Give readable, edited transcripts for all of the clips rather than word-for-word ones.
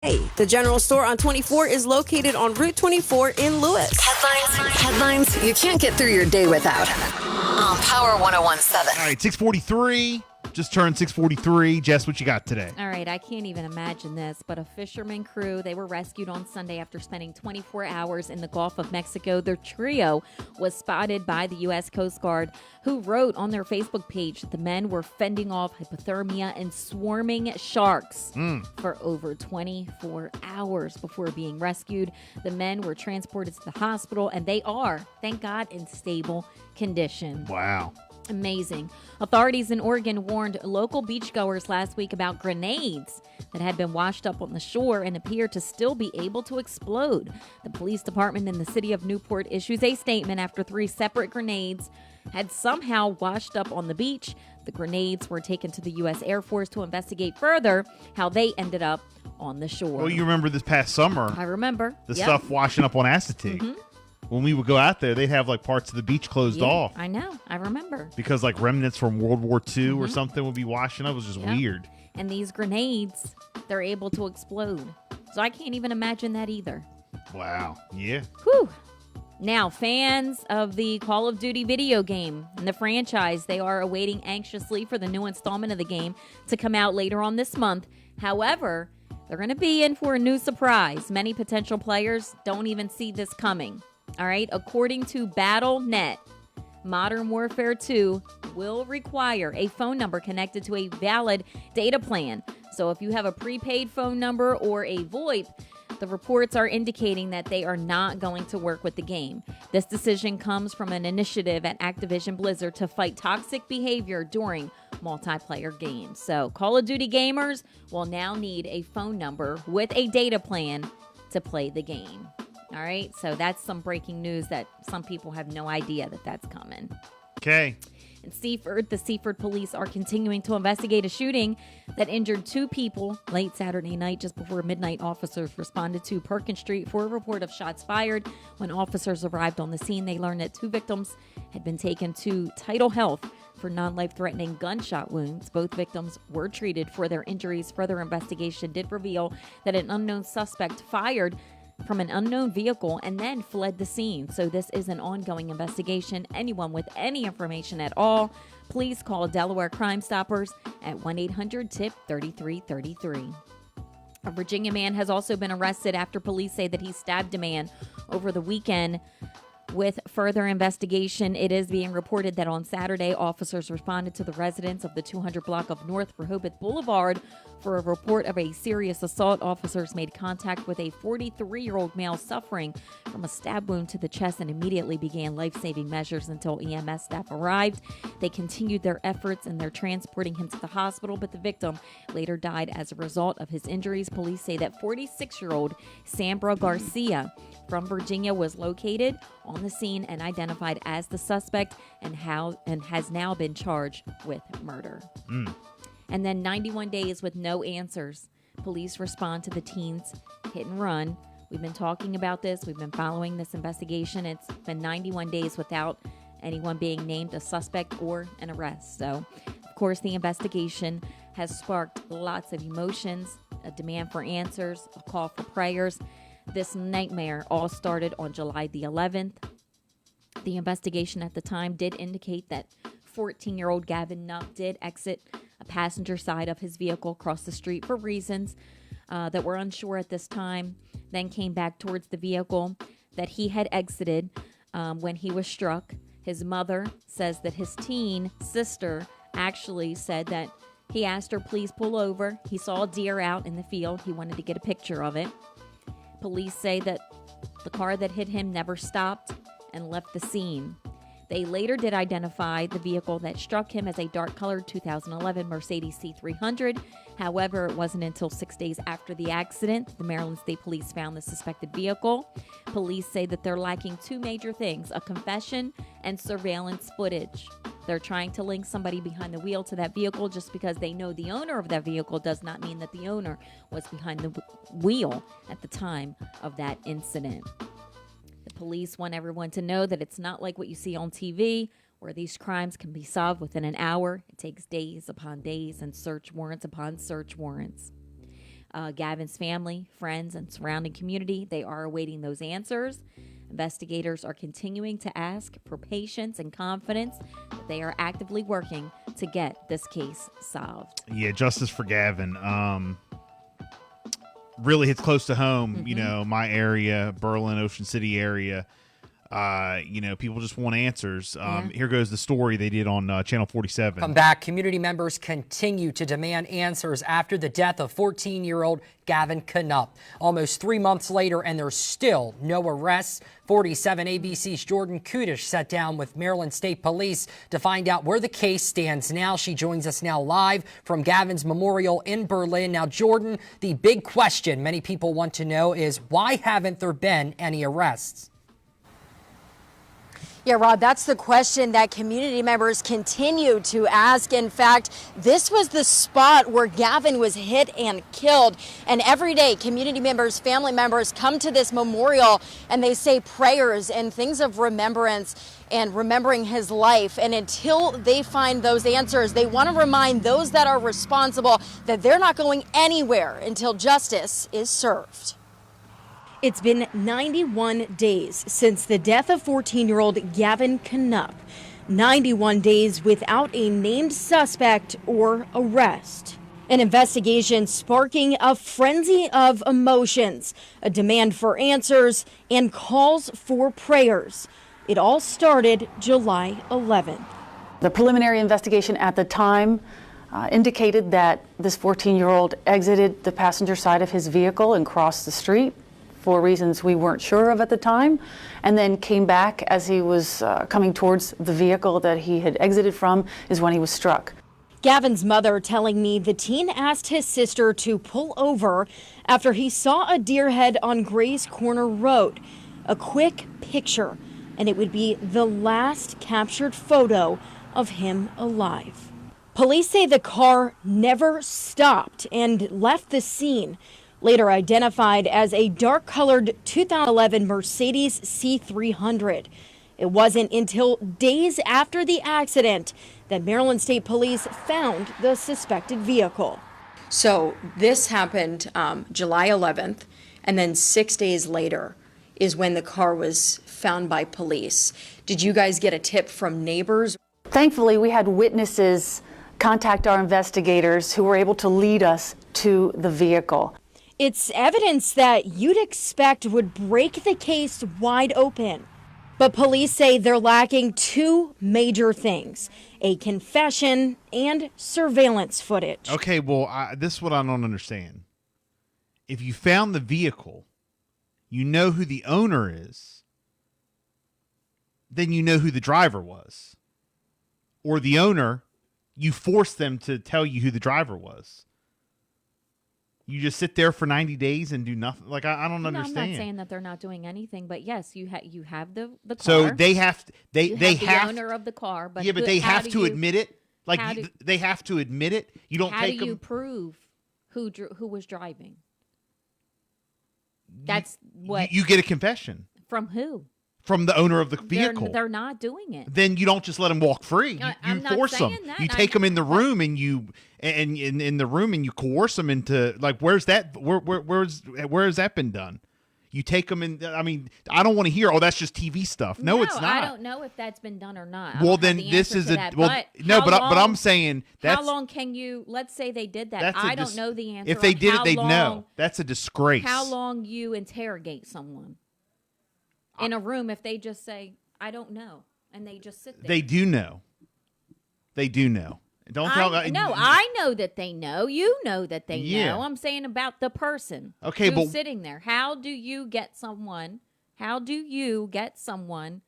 Hey, the General Store on 24 is located on Route 24 in Lewis. Headlines you can't get through your day without. On Power 1017. All right, 6:43. Just turned 6:43. Jess, what you got today? All right, I can't even imagine this, but a fisherman crew, they were rescued on Sunday after spending 24 hours in the Gulf of Mexico. Their trio was spotted by the U.S. Coast Guard, who wrote on their Facebook page that the men were fending off hypothermia and swarming sharks for over 24 hours before being rescued. The men were transported to the hospital, and they are, thank God, in stable condition. Wow. Amazing. Authorities in Oregon warned local beachgoers last week about grenades that had been washed up on the shore and appear to still be able to explode. The police department in the city of Newport issues a statement after 3 separate grenades had somehow washed up on the beach. The grenades were taken to the U.S. Air Force to investigate further how they ended up on the shore. Well, you remember this past summer. I remember. The stuff washing up on Assateague. Mm-hmm. When we would go out there, they'd have like parts of the beach closed off. I know. I remember. Because like remnants from World War II or something would be washing up. It was just weird. And these grenades, they're able to explode. So I can't even imagine that either. Wow. Yeah. Whew. Now, fans of the Call of Duty video game and the franchise, they are awaiting anxiously for the new installment of the game to come out later on this month. However, they're going to be in for a new surprise. Many potential players don't even see this coming. All right, according to Battle.net, Modern Warfare 2 will require a phone number connected to a valid data plan. So if you have a prepaid phone number or a VoIP, the reports are indicating that they are not going to work with the game. This decision comes from an initiative at Activision Blizzard to fight toxic behavior during multiplayer games. So Call of Duty gamers will now need a phone number with a data plan to play the game. All right, so that's some breaking news that some people have no idea that that's coming. Okay. In Seaford, the Seaford police are continuing to investigate a shooting that injured 2 people late Saturday night. Just before midnight, officers responded to Perkins Street for a report of shots fired. When officers arrived on the scene, they learned that 2 victims had been taken to Tidal Health for non-life-threatening gunshot wounds. Both victims were treated for their injuries. Further investigation did reveal that an unknown suspect fired from an unknown vehicle and then fled the scene. So this is an ongoing investigation. Anyone with any information at all, please call Delaware Crime Stoppers at 1-800-TIP-3333. A Virginia man has also been arrested after police say that he stabbed a man over the weekend. With further investigation, it is being reported that on Saturday, officers responded to the residents of the 200 block of North Rehoboth Boulevard for a report of a serious assault. Officers made contact with a 43-year-old male suffering from a stab wound to the chest and immediately began life-saving measures until EMS staff arrived. They continued their efforts and they're transporting him to the hospital, but the victim later died as a result of his injuries. Police say that 46-year-old Sambra Garcia from Virginia was located on the scene and identified as the suspect and has now been charged with murder. And then 91 days with no answers. Police respond to the teen's hit and run. We've been talking about this. We've been following this investigation. It's been 91 days without anyone being named a suspect or an arrest. So, of course, the investigation has sparked lots of emotions, a demand for answers, a call for prayers. This nightmare all started on July the 11th. The investigation at the time did indicate that 14-year-old Gavin Nupp did exit a passenger side of his vehicle across the street for reasons that were unsure at this time, then came back towards the vehicle that he had exited when he was struck. His mother says that his teen sister actually said that he asked her, please pull over. He saw a deer out in the field. He wanted to get a picture of it. Police say that the car that hit him never stopped and left the scene. They later did identify the vehicle that struck him as a dark-colored 2011 Mercedes C300. However, it wasn't until 6 days after the accident the Maryland State Police found the suspected vehicle. Police say that they're lacking 2 major things: a confession and surveillance footage. They're trying to link somebody behind the wheel to that vehicle. Just because they know the owner of that vehicle does not mean that the owner was behind the wheel at the time of that incident. The police want everyone to know that it's not like what you see on TV, where these crimes can be solved within an hour. It takes days upon days and search warrants upon search warrants. Gavin's family, friends, and surrounding community, they are awaiting those answers. Investigators are continuing to ask for patience and confidence that they are actively working to get this case solved. Yeah, justice for Gavin. Really hits close to home, my area, Berlin, Ocean City area. People just want answers. Here goes the story they did on Channel 47. Come back. Community members continue to demand answers after the death of 14-year-old Gavin Knupp. Almost 3 months later, and there's still no arrests. 47 ABC's Jordan Kudish sat down with Maryland State Police to find out where the case stands now. She joins us now live from Gavin's memorial in Berlin. Now, Jordan, the big question many people want to know is why haven't there been any arrests? Yeah, Rob, that's the question that community members continue to ask. In fact, this was the spot where Gavin was hit and killed. And every day, community members, family members come to this memorial and they say prayers and things of remembrance and remembering his life. And until they find those answers, they want to remind those that are responsible that they're not going anywhere until justice is served. It's been 91 days since the death of 14-year-old Gavin Knupp. 91 days without a named suspect or arrest. An investigation sparking a frenzy of emotions, a demand for answers, and calls for prayers. It all started July 11th. The preliminary investigation at the time indicated that this 14-year-old exited the passenger side of his vehicle and crossed the street for reasons we weren't sure of at the time, and then came back as he was coming towards the vehicle that he had exited from is when he was struck. Gavin's mother telling me the teen asked his sister to pull over after he saw a deer head on Gray's Corner Road. A quick picture, and it would be the last captured photo of him alive. Police say the car never stopped and left the scene. Later identified as a dark-colored 2011 Mercedes C300. It wasn't until days after the accident that Maryland State Police found the suspected vehicle. So this happened July 11th, and then 6 days later is when the car was found by police. Did you guys get a tip from neighbors? Thankfully, we had witnesses contact our investigators who were able to lead us to the vehicle. It's evidence that you'd expect would break the case wide open. But police say they're lacking two major things: a confession and surveillance footage. Okay, well, this is what I don't understand. If you found the vehicle, you know who the owner is, then you know who the driver was. Or the owner, you force them to tell you who the driver was. You just sit there for 90 days and do nothing. Like, I don't understand. I'm not saying that they're not doing anything, but yes, you have the car. So they have to, they have the owner of the car, but yeah, but they have to admit it. Like they have to admit it. You don't how take do them. you prove who was driving? That's what you get a confession from who? From the owner of the vehicle. They're not doing it. Then you don't just let them walk free. You I'm not force them. saying that. You take them in the room and in the room and you coerce them into, like, where's that? Where has that been done? You take them in. I mean, I don't want to hear, oh, that's just TV stuff. No, it's not. I don't know if that's been done or not. Well, then this is a well. No, but I'm saying that's how long can you? Let's say they did that. I don't know the answer. If they did it, they'd know. That's a disgrace. How long you interrogate someone in a room if they just say, I don't know, and they just sit there? They do know. They do know. Don't tell. No, I know that they know. You know that they know. I'm saying about the person. Okay, who's but sitting there. How do you get someone? How do you get someone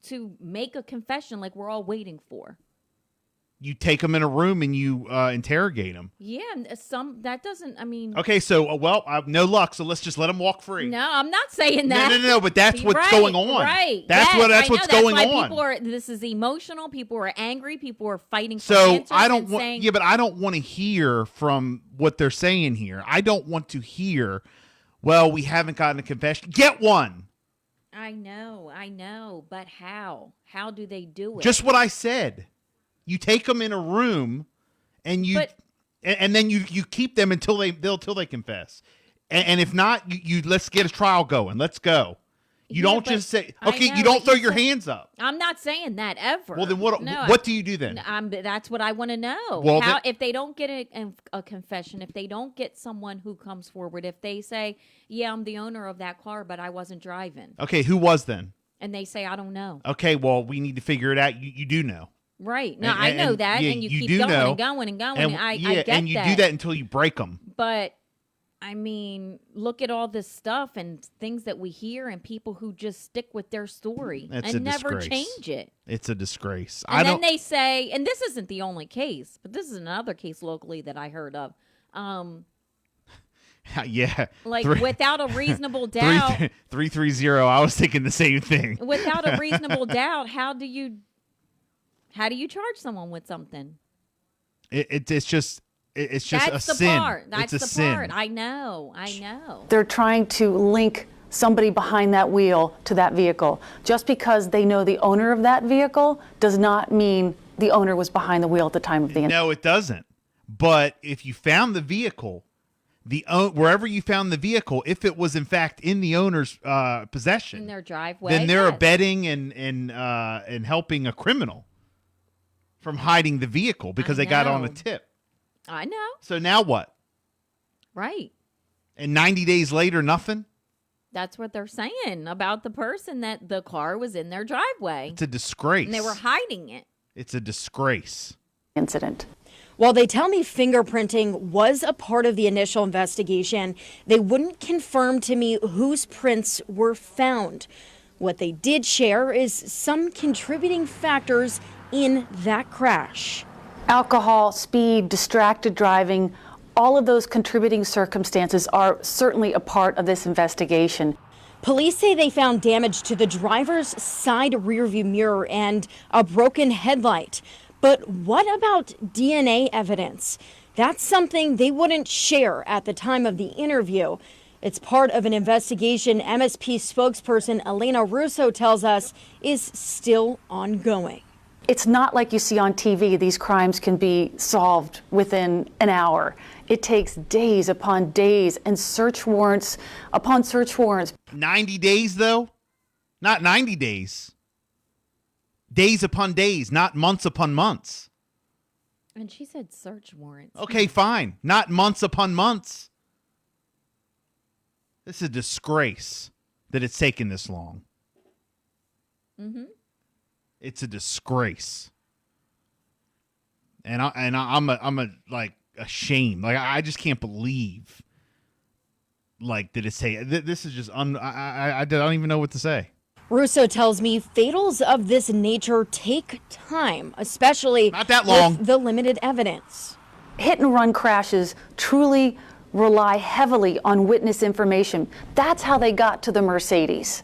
to make a confession like we're all waiting for? You take them in a room and you interrogate them. Yeah, that doesn't. I mean. Okay, so no luck. So let's just let them walk free. No, I'm not saying that. No. But that's what's going on. Right. That's what's going on. This is emotional. People are angry. People are fighting. For so answers I don't want. saying, Yeah, but I don't want to hear from what they're saying here. I don't want to hear. Well, we haven't gotten a confession. Get one. I know, but how? How do they do it? Just what I said. You take them in a room, and and then you keep them until they confess, and if not, you let's get a trial going. Let's go. You don't just say, okay, you don't throw your hands up. I'm not saying that ever. Well, then what do you do then? That's what I want to know. Well, if they don't get a confession, if they don't get someone who comes forward, if they say, yeah, I'm the owner of that car, but I wasn't driving. Okay, who was then? And they say, I don't know. Okay, well, we need to figure it out. You do know. Right. No, I know that. And you keep going and going and going. I get that. And you do that until you break them. But I mean, look at all this stuff and things that we hear and people who just stick with their story and never change it. It's a disgrace. And then they say, and this isn't the only case, but this is another case locally that I heard of. Yeah. Like without a reasonable doubt. 330, I was thinking the same thing. Without a reasonable doubt, how do you charge someone with something? It's just That's a sin. That's it's a the sin. part. I know. They're trying to link somebody behind that wheel to that vehicle. Just because they know the owner of that vehicle does not mean the owner was behind the wheel at the time of the incident. No, it doesn't. But if you found the vehicle, wherever you found the vehicle, if it was in fact in the owner's possession, in their driveway, then they're abetting and helping a criminal from hiding the vehicle because they got on a tip. I know. So now what? Right. And 90 days later, nothing? That's what they're saying about the person that the car was in their driveway. It's a disgrace. And they were hiding it. It's a disgrace. Incident. While they tell me fingerprinting was a part of the initial investigation, they wouldn't confirm to me whose prints were found. What they did share is some contributing factors in that crash. Alcohol, speed, distracted driving, all of those contributing circumstances are certainly a part of this investigation. Police say they found damage to the driver's side rearview mirror and a broken headlight. But what about DNA evidence? That's something they wouldn't share at the time of the interview. It's part of an investigation MSP spokesperson Elena Russo tells us is still ongoing. It's not like you see on TV. These crimes can be solved within an hour. It takes days upon days and search warrants upon search warrants. 90 days, though? Not 90 days. Days upon days, not months upon months. And she said search warrants. Okay, fine. Not months upon months. This is a disgrace that it's taken this long. Mm-hmm. It's a disgrace, and I'm ashamed. Like I just can't believe, like that it's this is just I don't even know what to say. Russo tells me fatals of this nature take time, especially not that long. With the limited evidence. Hit and run crashes truly rely heavily on witness information. That's how they got to the Mercedes.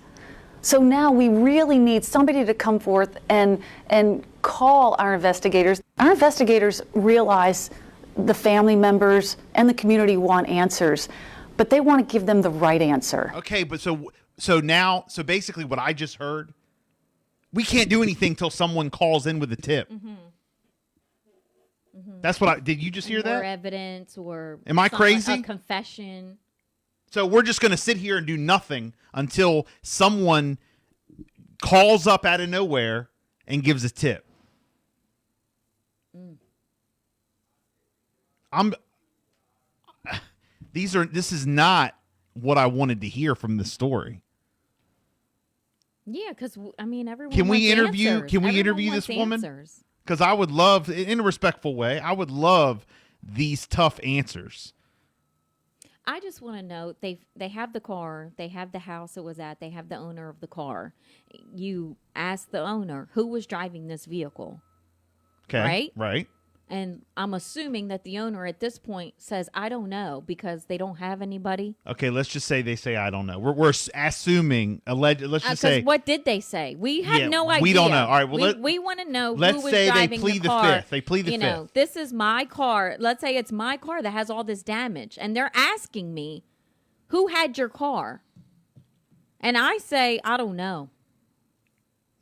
So now we really need somebody to come forth and call our investigators. Our investigators realize the family members and the community want answers, but they want to give them the right answer. Okay, but so basically what I just heard, we can't do anything till someone calls in with a tip. Mm-hmm. Mm-hmm. That's what did you just hear that? Or evidence or am I crazy? A confession. So we're just going to sit here and do nothing until someone calls up out of nowhere and gives a tip. This is not what I wanted to hear from the story. Yeah, because I mean, everyone. Can we wants interview? answers. Can we Everyone interview wants this woman? Answers. Because I would love, in a respectful way, I would love these tough answers. I just want to know they have the car, they have the house it was at, they have the owner of the car. You ask the owner who was driving this vehicle. Okay. Right. And I'm assuming that the owner at this point says, I don't know, because they don't have anybody. Okay, let's just say they say, I don't know. We're assuming, let's just say. What did they say? We have no idea. We don't know. All right, well, we want to know let's who was say driving they plead the car. Fifth. They plead the fifth. Know, this is my car. Let's say it's my car that has all this damage. And they're asking me, who had your car? And I say, I don't know.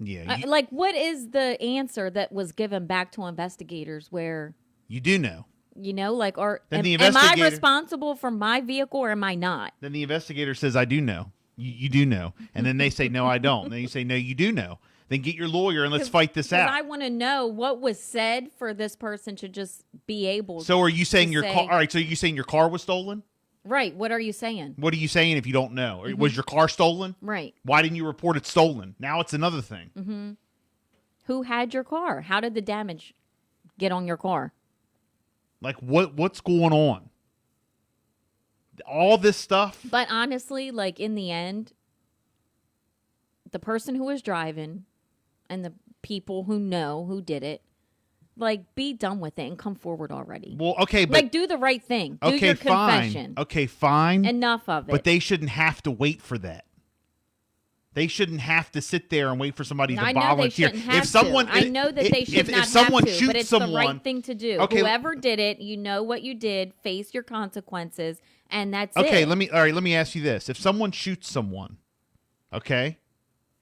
Yeah. What is the answer that was given back to investigators where... You do know. You know, like, or Then am, the am I investigator- responsible for my vehicle or am I not? Then the investigator says, I do know. You do know. And then they say, no, I don't. Then you say, no, you do know. Then get your lawyer and let's fight this out. I want to know what was said for this person to just be able. So are you saying to your say- car? All right. So you saying your car was stolen? Right. What are you saying? What are you saying if you don't know? Was your car stolen? Right. Why didn't you report it stolen? Now it's another thing. Who had your car? How did the damage get on your car? Like what's going on? All this stuff. But honestly, like in the end, the person who was driving and the people who know who did it, like, be done with it and come forward already. Well, okay, but like, do the right thing. Do okay, your fine. confession. Okay, fine. Enough of it. But they shouldn't have to wait for that. They shouldn't have to sit there and wait for somebody to I know volunteer. they shouldn't have if someone, to. I know that they should not if someone have to, shoots but it's someone, the right thing to do. Okay, Whoever did it, you know what you did. Face your consequences, and that's it. Okay, let me ask you this: if someone shoots someone, okay,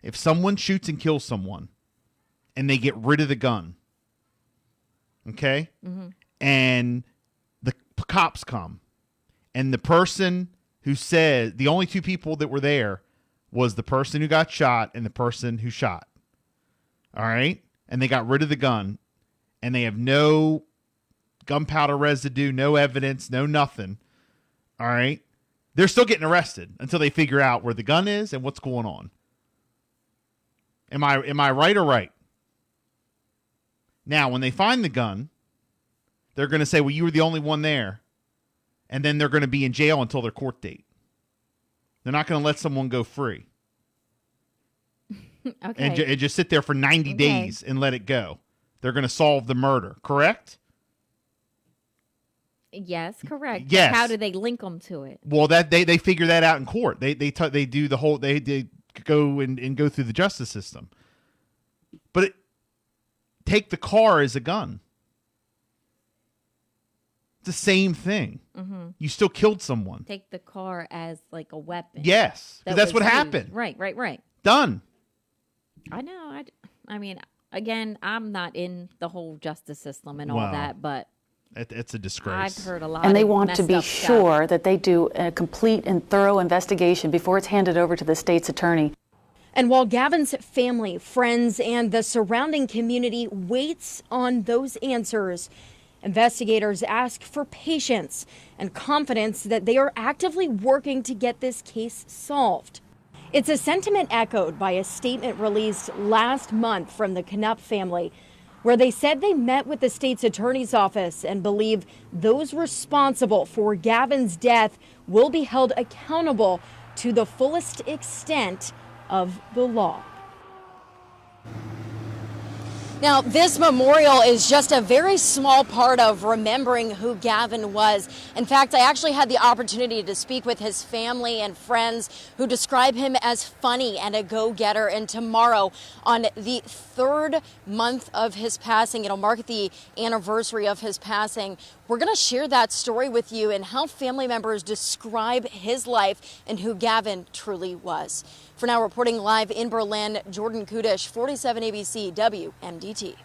if someone shoots and kills someone, and they get rid of the gun, okay, and the cops come, and the person who said the only two people that were there was the person who got shot and the person who shot. All right? And they got rid of the gun and they have no gunpowder residue, no evidence, no nothing. All right? They're still getting arrested until they figure out where the gun is and what's going on. Am I right or right? Now, when they find the gun, they're going to say, "Well, you were the only one there." And then they're going to be in jail until their court date. They're not going to let someone go free. Okay. And just sit there for 90 days and let it go. They're going to solve the murder, correct? Yes, correct. Yes. How do they link them to it? Well, that they figure that out in court. They do the whole they go and go through the justice system. But take the car as a gun. It's the same thing. You still killed someone. Take the car as like a weapon. Yes, 'cause that's was what used. happened. Right. Done. I know. I mean, again, I'm not in the whole justice system and all Wow. that, but It's a disgrace. I've heard a lot. And they of want to messed be up stuff. sure that they do a complete and thorough investigation before it's handed over to the state's attorney. And while Gavin's family, friends, and the surrounding community waits on those answers, investigators ask for patience and confidence that they are actively working to get this case solved. It's a sentiment echoed by a statement released last month from the Knupp family, where they said they met with the state's attorney's office and believe those responsible for Gavin's death will be held accountable to the fullest extent of the law. Now, this memorial is just a very small part of remembering who Gavin was. In fact, I actually had the opportunity to speak with his family and friends who describe him as funny and a go-getter. And tomorrow, on the 3rd month of his passing, it'll mark the anniversary of his passing. We're going to share that story with you and how family members describe his life and who Gavin truly was. For now, reporting live in Berlin, Jordan Kudish, 47 ABC WMDT.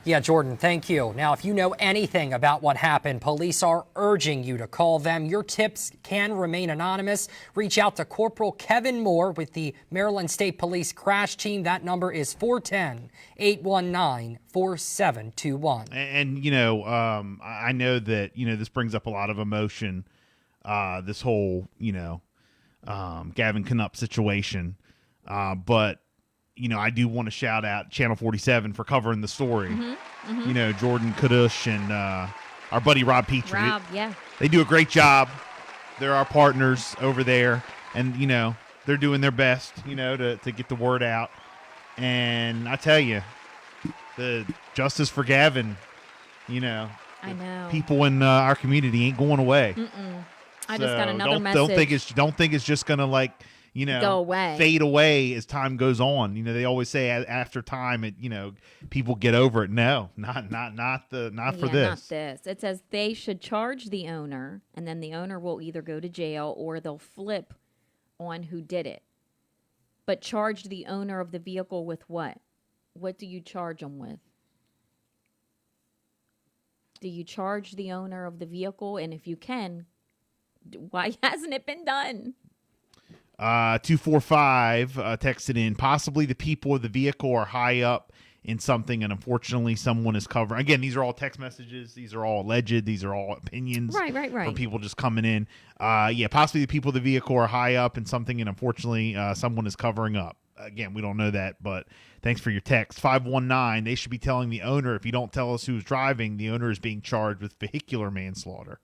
Yeah, Jordan, thank you. Now, if you know anything about what happened, police are urging you to call them. Your tips can remain anonymous. Reach out to Corporal Kevin Moore with the Maryland State Police Crash Team. That number is 410-819-4721. And I know that, this brings up a lot of emotion, this whole, Gavin Knupp situation. But, I do want to shout out Channel 47 for covering the story. Jordan Kudish and our buddy Rob Petrie. Rob, yeah. They do a great job. They're our partners over there. And, they're doing their best, to get the word out. And I tell you, the justice for Gavin, I know. people in our community ain't going away. I just got another don't message. Don't think it's just gonna go away, fade away as time goes on. They always say after time, people get over it. No, not for this. Not this. It says they should charge the owner, and then the owner will either go to jail or they'll flip on who did it. But charge the owner of the vehicle with what? What do you charge them with? Do you charge the owner of the vehicle? And if you can, why hasn't it been done? 245 texted in, possibly the people of the vehicle are high up in something, and unfortunately someone is covering. Again, these are all text messages. These are all alleged. These are all opinions. Right. From people just coming in. Possibly the people of the vehicle are high up in something, and unfortunately someone is covering up. Again, we don't know that, but thanks for your text. 519, they should be telling the owner, if you don't tell us who's driving, the owner is being charged with vehicular manslaughter.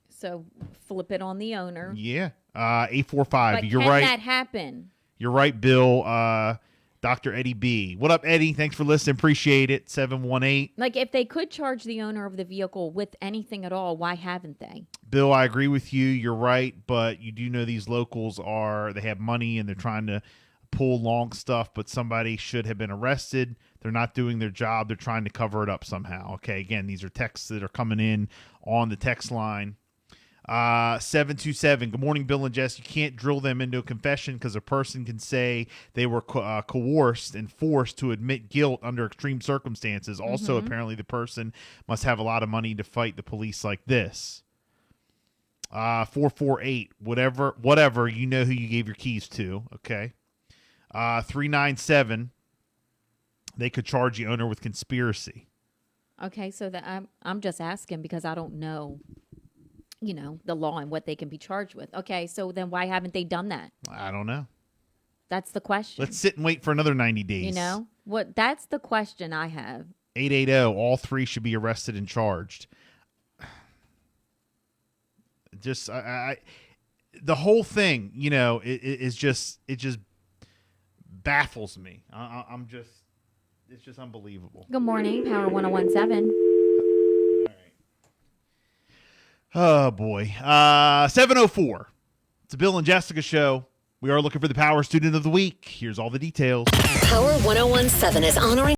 So flip it on the owner. Yeah. 845, But you're can right. that happen? You're right, Bill. Dr. Eddie B. What up, Eddie? Thanks for listening. Appreciate it. 718. Like, if they could charge the owner of the vehicle with anything at all, why haven't they? Bill, I agree with you. You're right, but you do know these locals they have money and they're trying to pull long stuff, but somebody should have been arrested. They're not doing their job. They're trying to cover it up somehow. Okay, again, these are texts that are coming in on the text line. 727. Good morning, Bill and Jess. You can't drill them into a confession because a person can say they were coerced and forced to admit guilt under extreme circumstances. Also, apparently, the person must have a lot of money to fight the police like this. 448. Whatever. You know who you gave your keys to. Okay. 397. They could charge the owner with conspiracy. Okay, so that I'm just asking because I don't know, the law and what they can be charged with. Okay, so then why haven't they done that? I don't know. That's the question. Let's sit and wait for another 90 days. That's the question I have. 880. All three should be arrested and charged. Just the whole thing, it just baffles me. It's just unbelievable. Good morning, Power 1017. Oh boy. 704. It's a Bill and Jessica show. We are looking for the Power Student of the Week. Here's all the details. Power 1017 is honoring